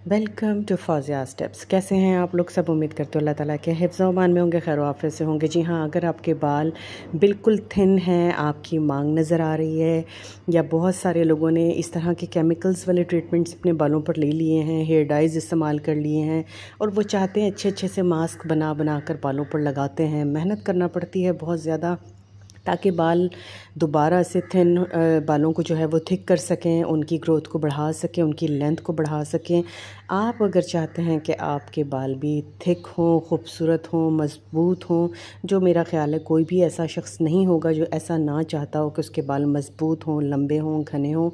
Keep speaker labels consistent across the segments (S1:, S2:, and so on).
S1: Welcome to Fauzia steps. कैसे हैं आप लोग सब? उम्मीद करते हो अल्लाह ताला के हिफ्ज़ अमान में होंगे, खैर आफियत से होंगे। जी हाँ, अगर आपके बाल बिल्कुल थिन हैं, आपकी मांग नज़र आ रही है, या बहुत सारे लोगों ने इस तरह के केमिकल्स वाले ट्रीटमेंट्स अपने बालों पर ले लिए हैं, हेयर डाइज़ इस्तेमाल कर लिए हैं, और वो चाहते हैं अच्छे अच्छे से मास्क बना बना कर बालों पर लगाते हैं, मेहनत करना पड़ती है बहुत ज़्यादा ताकि बाल दोबारा से थिन बालों को जो है वो थिक कर सकें, उनकी ग्रोथ को बढ़ा सकें, उनकी लेंथ को बढ़ा सकें। आप अगर चाहते हैं कि आपके बाल भी थिक हों, खूबसूरत हों, मज़बूत हों, जो मेरा ख़्याल है कोई भी ऐसा शख्स नहीं होगा जो ऐसा ना चाहता हो कि उसके बाल मज़बूत हों, लंबे हों, घने हों।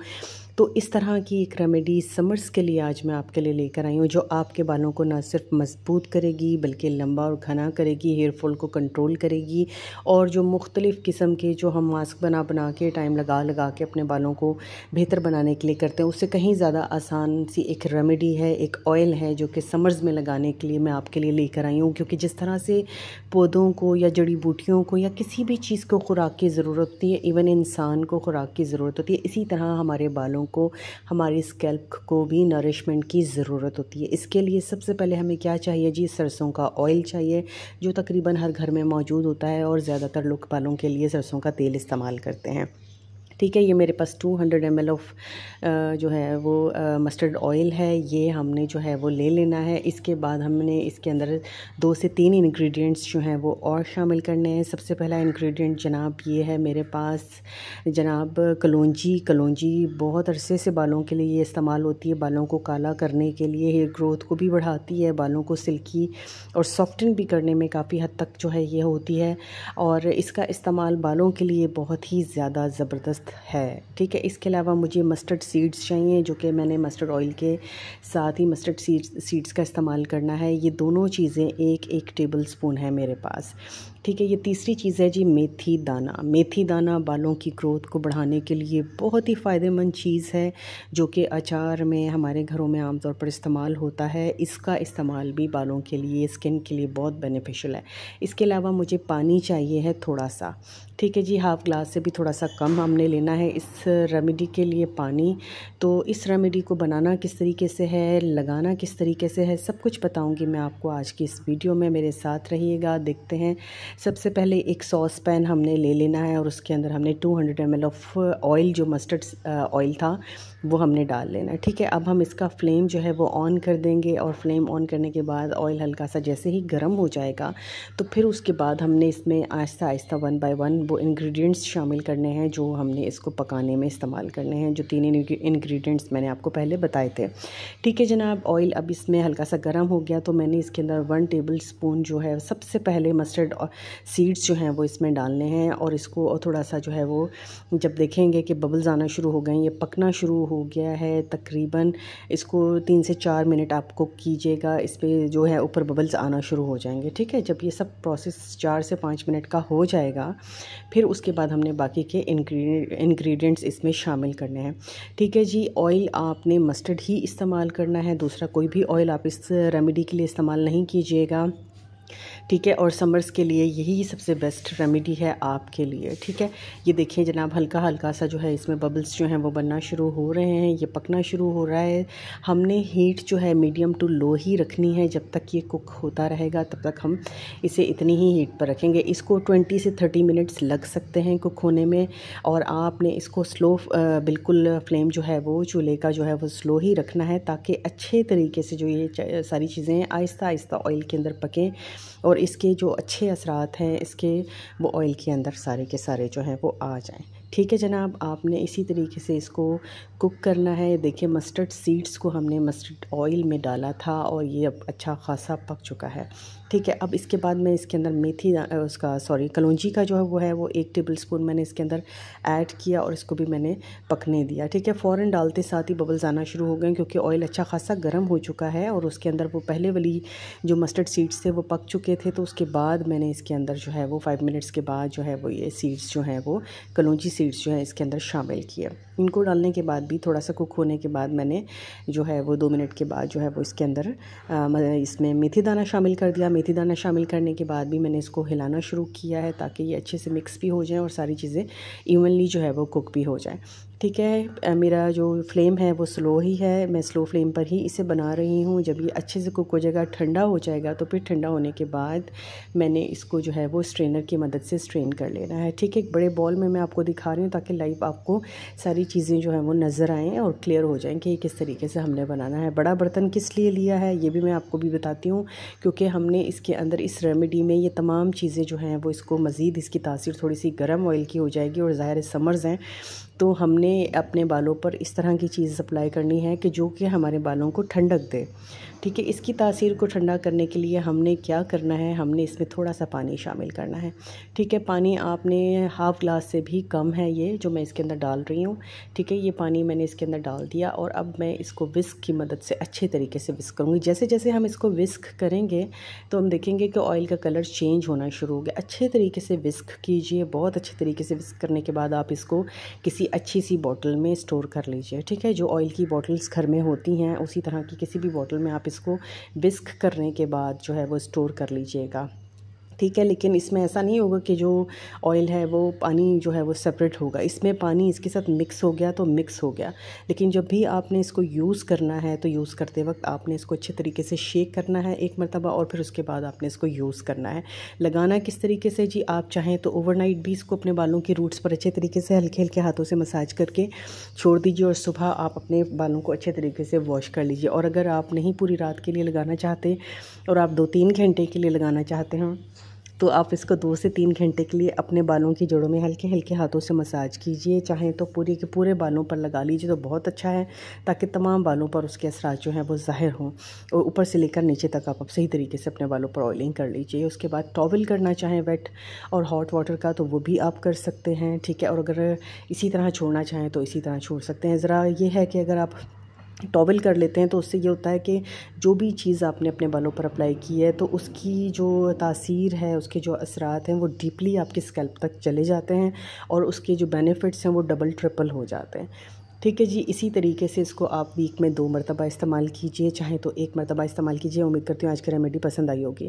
S1: तो इस तरह की एक रेमेडी समर्स के लिए आज मैं आपके लिए लेकर आई हूँ, जो आपके बालों को ना सिर्फ मज़बूत करेगी बल्कि लंबा और घना करेगी, हेयर फॉल को कंट्रोल करेगी। और जो मुख्तलिफ़ किस्म के जो हम मास्क बना बना के टाइम लगा लगा के अपने बालों को बेहतर बनाने के लिए करते हैं, उससे कहीं ज़्यादा आसान सी एक रेमेडी है, एक ऑयल है जो कि समर्स में लगाने के लिए मैं आपके लिए लेकर आई हूँ। क्योंकि जिस तरह से पौधों को या जड़ी बूटियों को या किसी भी चीज़ को खुराक की ज़रूरत होती है, इवन इंसान को खुराक की ज़रूरत होती है, इसी तरह हमारे बालों को, हमारी स्कैल्प को भी नरिशमेंट की ज़रूरत होती है। इसके लिए सबसे पहले हमें क्या चाहिए जी? सरसों का ऑयल चाहिए, जो तकरीबन हर घर में मौजूद होता है और ज़्यादातर लोग बालों के लिए सरसों का तेल इस्तेमाल करते हैं। ठीक है, ये मेरे पास 200 ml ऑफ जो है वो मस्टर्ड ऑयल है, ये हमने जो है वो ले लेना है। इसके बाद हमने इसके अंदर 2 से 3 इंग्रेडिएंट्स जो हैं वो और शामिल करने हैं। सबसे पहला इंग्रेडिएंट जनाब ये है मेरे पास जनाब कलौंजी। कलौंजी बहुत अरसे से बालों के लिए ये इस्तेमाल होती है, बालों को काला करने के लिए, हेयर ग्रोथ को भी बढ़ाती है, बालों को सिल्की और सॉफ्टन भी करने में काफ़ी हद तक जो है ये होती है, और इसका इस्तेमाल बालों के लिए बहुत ही ज़्यादा ज़बरदस्त है। ठीक है, इसके अलावा मुझे मस्टर्ड सीड्स चाहिए, जो कि मैंने मस्टर्ड ऑयल के साथ ही मस्टर्ड सीड्स का इस्तेमाल करना है। ये दोनों चीज़ें एक एक टेबल स्पून है मेरे पास। ठीक है, ये तीसरी चीज़ है जी मेथी दाना। मेथी दाना बालों की ग्रोथ को बढ़ाने के लिए बहुत ही फ़ायदेमंद चीज़ है, जो कि अचार में हमारे घरों में आमतौर पर इस्तेमाल होता है। इसका इस्तेमाल भी बालों के लिए, स्किन के लिए बहुत बेनिफिशियल है। इसके अलावा मुझे पानी चाहिए है थोड़ा सा। ठीक है जी, हाफ़ ग्लास से भी थोड़ा सा कम हमने लेना है इस रेमेडी के लिए पानी। तो इस रेमेडी को बनाना किस तरीके से है, लगाना किस तरीके से है, सब कुछ बताऊंगी मैं आपको आज की इस वीडियो में। मेरे साथ रहिएगा, देखते हैं। सबसे पहले एक सॉस पैन हमने ले लेना है और उसके अंदर हमने 200 ml ऑफ ऑयल, जो मस्टर्ड ऑयल था, वो हमने डाल लेना है। ठीक है, अब हम इसका फ्लेम जो है वो ऑन कर देंगे, और फ्लेम ऑन करने के बाद ऑयल हल्का सा जैसे ही गर्म हो जाएगा, तो फिर उसके बाद हमने इसमें आहिस्ता आहिस्ता 1 बाय 1 वो इंग्रेडिएंट्स शामिल करने हैं जो हमने इसको पकाने में इस्तेमाल करने हैं, जो 3 इंग्रेडिएंट्स मैंने आपको पहले बताए थे। ठीक है जनाब, ऑयल अब इसमें हल्का सा गर्म हो गया, तो मैंने इसके अंदर 1 टेबल स्पून जो है सबसे पहले मस्टर्ड सीड्स जो हैं वो इसमें डालने हैं, और इसको और थोड़ा सा जो है वो जब देखेंगे कि बबल्स आना शुरू हो गए, ये पकना शुरू हो गया है, तकरीबन इसको 3 से 4 मिनट आप कुक कीजिएगा। इस पर जो है ऊपर बबल्स आना शुरू हो जाएंगे। ठीक है, जब ये सब प्रोसेस 4 से 5 मिनट का हो जाएगा, फिर उसके बाद हमने बाकी के इंग्रेडिएंट्स इसमें शामिल करने हैं। ठीक है जी, ऑयल आपने मस्टर्ड ही इस्तेमाल करना है, दूसरा कोई भी ऑयल आप इस रेमेडी के लिए इस्तेमाल नहीं कीजिएगा। ठीक है, और समर्स के लिए यही सबसे बेस्ट रेमेडी है आपके लिए। ठीक है, ये देखिए जनाब, हल्का हल्का सा जो है इसमें बबल्स जो हैं वो बनना शुरू हो रहे हैं, ये पकना शुरू हो रहा है। हमने हीट जो है मीडियम टू लो ही रखनी है। जब तक ये कुक होता रहेगा तब तक हम इसे इतनी ही हीट पर रखेंगे। इसको 20 से 30 मिनट्स लग सकते हैं कुक होने में, और आपने इसको स्लो बिल्कुल फ्लेम जो है वो चूल्हे का जो है वो स्लो ही रखना है, ताकि अच्छे तरीके से जो ये सारी चीज़ें आहिस्ता आहिस्ता ऑयल के अंदर पकें, और इसके जो अच्छे असरात हैं इसके, वो ऑयल के अंदर सारे के सारे जो हैं वो आ जाएं। ठीक है जनाब, आपने इसी तरीके से इसको कुक करना है। देखिए, मस्टर्ड सीड्स को हमने मस्टर्ड ऑयल में डाला था और ये अब अच्छा खासा पक चुका है। ठीक है, अब इसके बाद मैं इसके अंदर कलौंजी का जो है वो 1 टेबल स्पून मैंने इसके अंदर ऐड किया, और इसको भी मैंने पकने दिया। ठीक है, फ़ौरन डालते साथ ही बबल्स आना शुरू हो गए, क्योंकि ऑयल अच्छा खासा गर्म हो चुका है, और उसके अंदर वो पहले वाली जो मस्टर्ड सीड्स थे वो पक चुके थे। तो उसके बाद मैंने इसके अंदर जो है वो 5 मिनट्स के बाद जो है वो ये सीड्स जो हैं वो कलौंजी सीड्स जो है इसके अंदर शामिल किए। इनको डालने के बाद भी थोड़ा सा कुक होने के बाद मैंने जो है वो 2 मिनट के बाद जो है वो इसके अंदर इसमें मेथी दाना शामिल कर दिया। मेथी दाना शामिल करने के बाद भी मैंने इसको हिलाना शुरू किया है, ताकि ये अच्छे से मिक्स भी हो जाए और सारी चीज़ें इवनली जो है वो कुक भी हो जाए। ठीक है। मेरा जो फ्लेम है वो स्लो ही है, मैं स्लो फ्लेम पर ही इसे बना रही हूँ। जब ये अच्छे से कुक हो जाएगा, ठंडा हो जाएगा, तो फिर ठंडा होने के बाद मैंने इसको जो है वो स्ट्रेनर की मदद से स्ट्रेन कर लेना है। ठीक है, एक बड़े बॉल में मैं आपको दिखा रही हूँ ताकि लाइव आपको सारी चीज़ें जो है वो नज़र आएँ और क्लियर हो जाएँ कि किस तरीके से हमने बनाना है। बड़ा बर्तन किस लिए लिया है ये भी मैं आपको भी बताती हूँ, क्योंकि हमने इसके अंदर इस रेमेडी में ये तमाम चीज़ें जो हैं वो इसको मज़ीद इसकी तासीर थोड़ी सी गर्म ऑयल की हो जाएगी। और ज़ाहिर समर्स हैं तो हमने अपने बालों पर इस तरह की चीज़ अप्लाई करनी है कि जो कि हमारे बालों को ठंडक दे। ठीक है, इसकी तासीर को ठंडा करने के लिए हमने क्या करना है, हमने इसमें थोड़ा सा पानी शामिल करना है। ठीक है, पानी आपने हाफ़ ग्लास से भी कम है ये जो मैं इसके अंदर डाल रही हूँ। ठीक है, ये पानी मैंने इसके अंदर डाल दिया और अब मैं इसको विस्क की मदद से अच्छे तरीके से विस्क करूँगी। जैसे जैसे हम इसको विस्क करेंगे तो हम देखेंगे कि ऑयल का कलर चेंज होना शुरू हो गया। अच्छे तरीके से विस्क कीजिए, बहुत अच्छे तरीके से विस्क करने के बाद आप इसको किसी अच्छी सी बॉटल में स्टोर कर लीजिए। ठीक है, जो ऑयल की बॉटल्स घर में होती हैं उसी तरह की किसी भी बॉटल में आप इसको विस्क करने के बाद जो है वो स्टोर कर लीजिएगा। ठीक है, लेकिन इसमें ऐसा नहीं होगा कि जो ऑयल है वो पानी जो है वो सेपरेट होगा। इसमें पानी इसके साथ मिक्स हो गया तो मिक्स हो गया। लेकिन जब भी आपने इसको यूज़ करना है तो यूज़ करते वक्त आपने इसको अच्छे तरीके से शेक करना है एक मरतबा और फिर उसके बाद आपने इसको यूज़ करना है। लगाना किस तरीके से जी, आप चाहें तो ओवरनाइट भी इसको अपने बालों की रूट्स पर अच्छे तरीके से हल्के हल्के हाथों से मसाज करके छोड़ दीजिए और सुबह आप अपने बालों को अच्छे तरीके से वॉश कर लीजिए। और अगर आप नहीं पूरी रात के लिए लगाना चाहते और आप 2-3 घंटे के लिए लगाना चाहते हैं तो आप इसको 2 से 3 घंटे के लिए अपने बालों की जड़ों में हल्के हल्के हाथों से मसाज कीजिए। चाहें तो पूरे के पूरे बालों पर लगा लीजिए तो बहुत अच्छा है, ताकि तमाम बालों पर उसके असरात जो हैं वो ज़ाहिर हों। और ऊपर से लेकर नीचे तक आप सही तरीके से अपने बालों पर ऑयलिंग कर लीजिए। उसके बाद टॉवल करना चाहें वेट और हॉट वाटर का तो वो भी आप कर सकते हैं। ठीक है, और अगर इसी तरह छोड़ना चाहें तो इसी तरह छोड़ सकते हैं। ज़रा ये है कि अगर आप टॉवल कर लेते हैं तो उससे ये होता है कि जो भी चीज़ आपने अपने बालों पर अप्लाई की है तो उसकी जो तासीर है, उसके जो असरात हैं वो डीपली आपकी स्कैल्प तक चले जाते हैं और उसके जो बेनिफिट्स हैं वो डबल ट्रिपल हो जाते हैं। ठीक है जी, इसी तरीके से इसको आप वीक में 2 मरतबा इस्तेमाल कीजिए, चाहे तो 1 मरतबा इस्तेमाल कीजिए। उम्मीद करती हूँ आज की रेमेडी पसंद आई होगी।